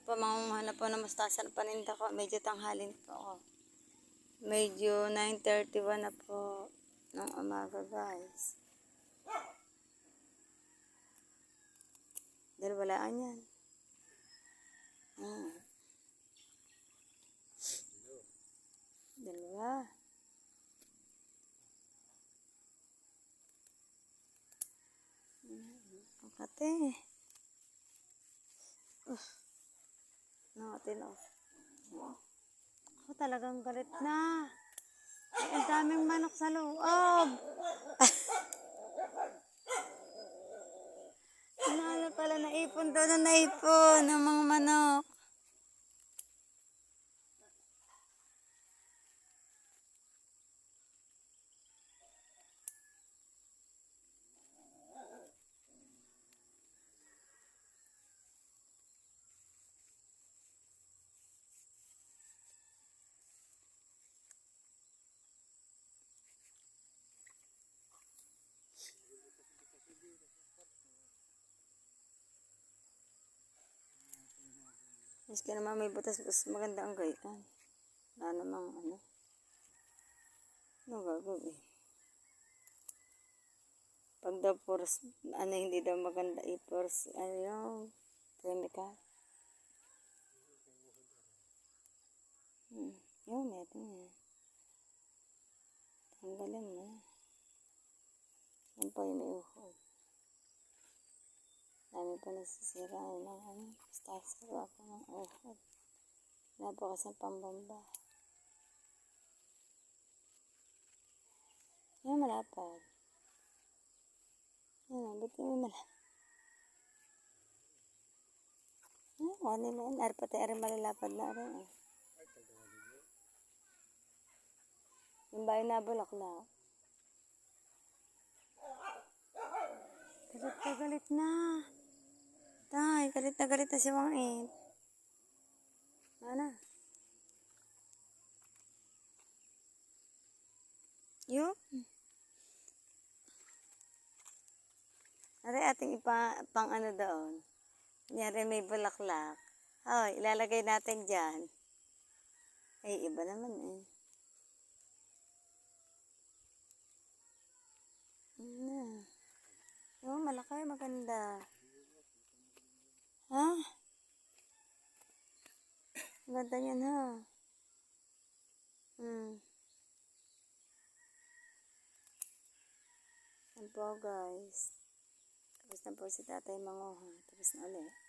po, mangunguha na po ng mustasa na paninda ko. Medyo tanghalin po ako. Medyo 9:31 na po ng umaga, guys. Dahil walaan yan. Dalawa. Ang kate. Natin off. Ako talagang galit na. Ay, ang daming manok sa loob. Ano pala naipon daw na naipon ng mga manok. Miski naman may butas, maganda ang gayaan. Wala namang ano. Ano gagawin? Pag daw poros, hindi daw maganda i-poros, yung chemical. Yun, ito nga. Tanggalin mo. Yan pa yung may uhod. Dami pa nasisira ng mustasa ako ng uhod. Napakas ng pambamba. Yan, malapad. Yan, ba't yung malapad? Wala mo yan. Pati ari malalapad na rin. Yung bahay na bulaklak. Galit na galit na. Tay, galit na si Wangit. Mana? Yun. Ari ating pang ano doon. Kunyari may bulaklak. Hoy, ilalagay natin dyan. Ay, iba naman eh. Oh, malaki, maganda. Ha? Maganda yan ha. Yan po guys. Tapos na po si tatay manguha. Tapos na ulit.